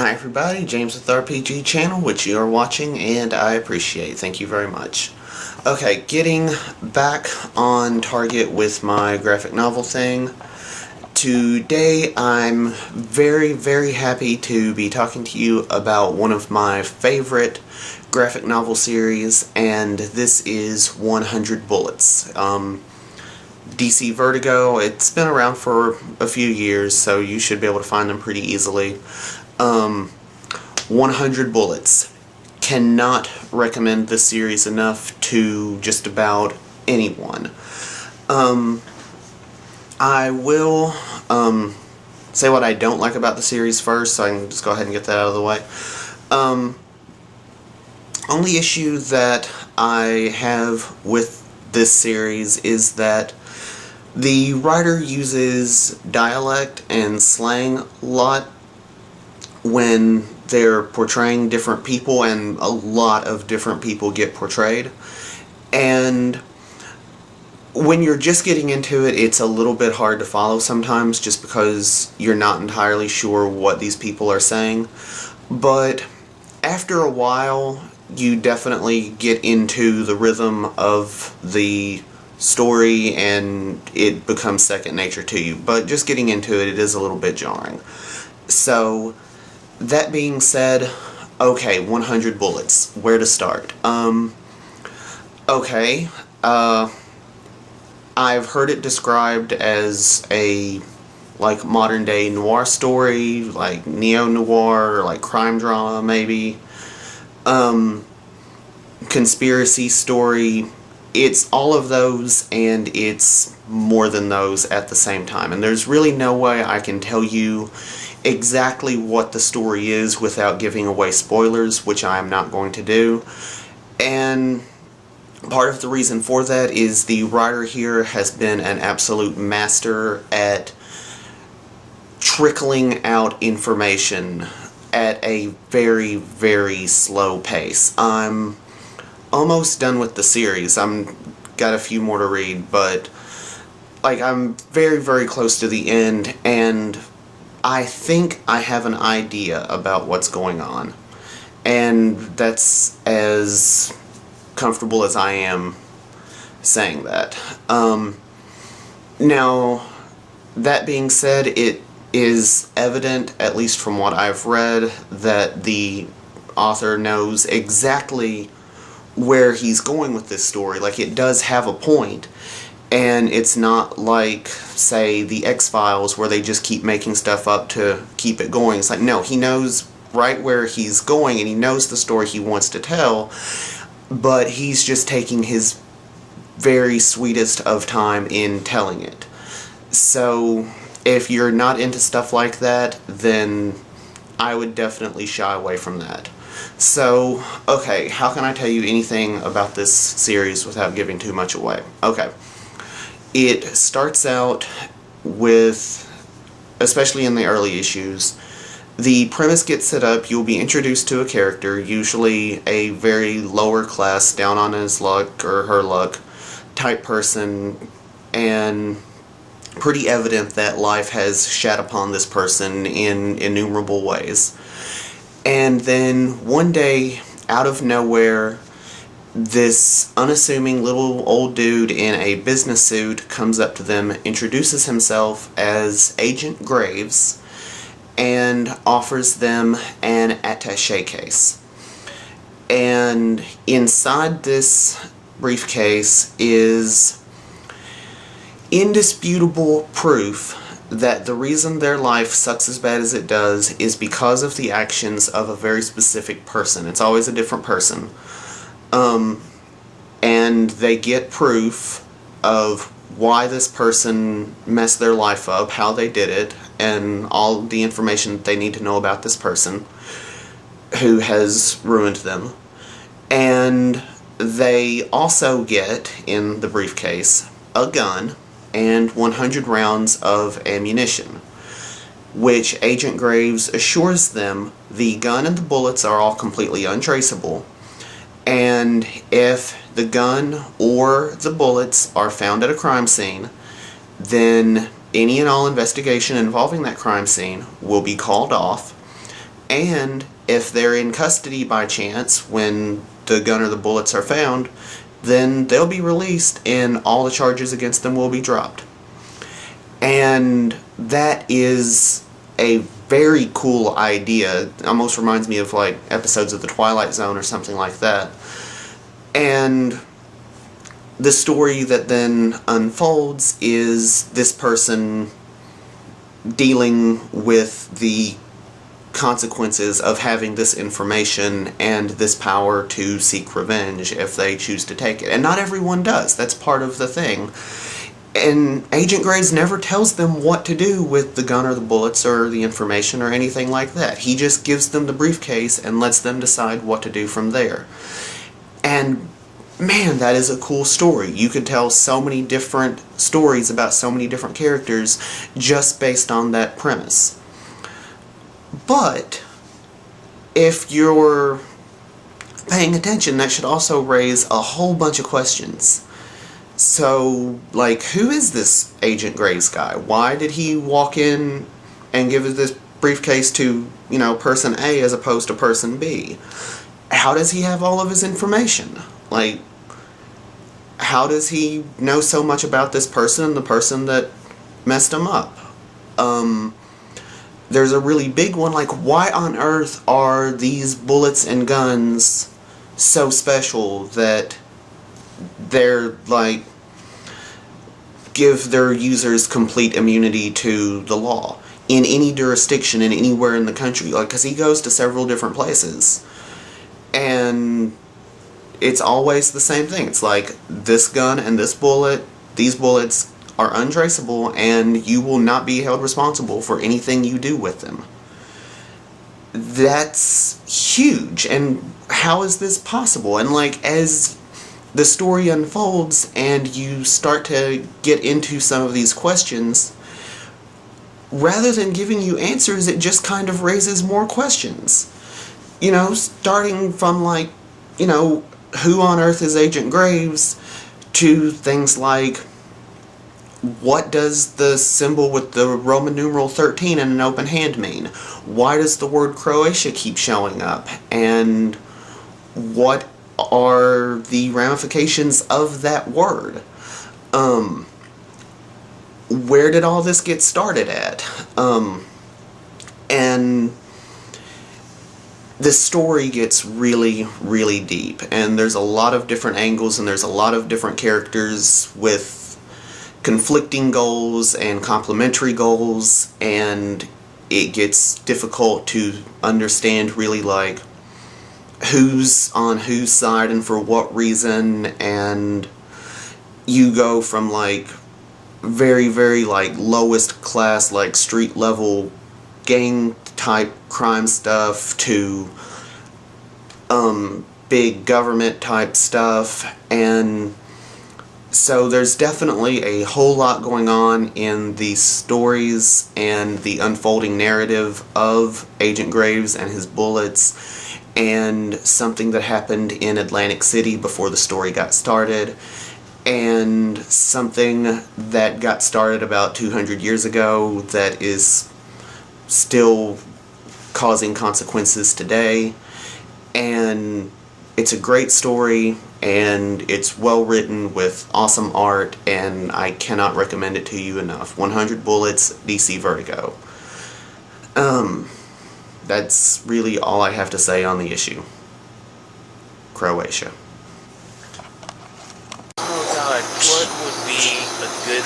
Hi everybody, James with RPG channel, which you are watching, and I appreciate. Thank you very much. Okay, getting back on target with my graphic novel thing. Today I'm very happy to be talking to you about one of my favorite graphic novel series, and this is 100 Bullets. DC Vertigo. It's been around for a few years, so you should be able to find them pretty easily. 100 Bullets. Cannot recommend this series enough to just about anyone. I will say what I don't like about the series first, so I can just go ahead and get that out of the way. Only issue that I have with this series is that the writer uses dialect and slang a lot when they're portraying different people, and a lot of different people get portrayed. And when you're just getting into it, it's a little bit hard to follow sometimes, just because you're not entirely sure what these people are saying. But after a while, you definitely get into the rhythm of the story, and it becomes second nature to you. But just getting into it, it is a little bit jarring. So, that being said, okay, 100 Bullets. Where to start? Okay, I've heard it described as a, like, modern-day noir story, like neo-noir, or like crime drama, maybe. Conspiracy story. It's all of those, and it's more than those at the same time. And there's really no way I can tell you exactly what the story is without giving away spoilers, which I am not going to do. And part of the reason for that is the writer here has been an absolute master at trickling out information at a very slow pace. I'm almost done with the series. I'm got a few more to read, but like I'm very close to the end, and I think I have an idea about what's going on. And that's as comfortable as I am saying that. Now, that being said, it is evident, at least from what I've read, that the author knows exactly where he's going with this story. Like, it does have a point, and it's not like, say, the X-Files, where they just keep making stuff up to keep it going. It's like, no, he knows right where he's going, and he knows the story he wants to tell, but he's just taking his very sweetest of time in telling it. So, if you're not into stuff like that, then I would definitely shy away from that. So, okay, how can I tell you anything about this series without giving too much away? Okay. It starts out with, especially in the early issues, the premise gets set up. You'll be introduced to a character, usually a very lower class, down on his luck or her luck type person, and pretty evident that life has shat upon this person in innumerable ways. And then one day, out of nowhere, this unassuming little old dude in a business suit comes up to them, introduces himself as Agent Graves, and offers them an attaché case. And inside this briefcase is indisputable proof that the reason their life sucks as bad as it does is because of the actions of a very specific person. It's always a different person. And they get proof of why this person messed their life up, how they did it, and all the information that they need to know about this person who has ruined them. And they also get, in the briefcase, a gun and 100 rounds of ammunition, which Agent Graves assures them the gun and the bullets are all completely untraceable, and if the gun or the bullets are found at a crime scene, then any and all investigation involving that crime scene will be called off, And if they're in custody by chance when the gun or the bullets are found, then they'll be released and all the charges against them will be dropped. And that is a very cool idea. It almost reminds me of like episodes of The Twilight Zone or something like that. And the story that then unfolds is this person dealing with the consequences of having this information and this power to seek revenge if they choose to take it. And not everyone does. That's part of the thing. And Agent Graves never tells them what to do with the gun or the bullets or the information or anything like that. He just gives them the briefcase and lets them decide what to do from there. And man, that is a cool story. You could tell so many different stories about so many different characters just based on that premise. But if you're paying attention, that should also raise a whole bunch of questions. So, like, who is this Agent Graves guy? Why did he walk in and give this briefcase to, person A as opposed to person B? How does he have all of his information? Like, how does he know so much about this person and the person that messed him up? There's a really big one, like, why on earth are these bullets and guns so special that they're, like, give their users complete immunity to the law in any jurisdiction and anywhere in the country? Like, because he goes to several different places, and it's always the same thing. It's like, this gun and this bullet, these bullets are untraceable, and you will not be held responsible for anything you do with them. That's huge, and how is this possible? And like, as the story unfolds and you start to get into some of these questions, rather than giving you answers, it just kind of raises more questions. Starting from like, who on earth is Agent Graves, to things like, what does the symbol with the Roman numeral 13 and an open hand mean? Why does the word Croatia keep showing up? And what are the ramifications of that word? Where did all this get started at? And this story gets really, really deep, and there's a lot of different angles, and there's a lot of different characters with conflicting goals and complementary goals, and it gets difficult to understand really like who's on whose side and for what reason. And you go from like very, very like lowest class, like street level gang type crime stuff to big government type stuff. And so there's definitely a whole lot going on in the stories and the unfolding narrative of Agent Graves and his bullets, and something that happened in Atlantic City before the story got started, and something that got started about 200 years ago that is still causing consequences today. And it's a great story, and it's well written with awesome art, and I cannot recommend it to you enough. 100 Bullets, DC Vertigo. That's really all I have to say on the issue. Croatia. Oh god, what would be a good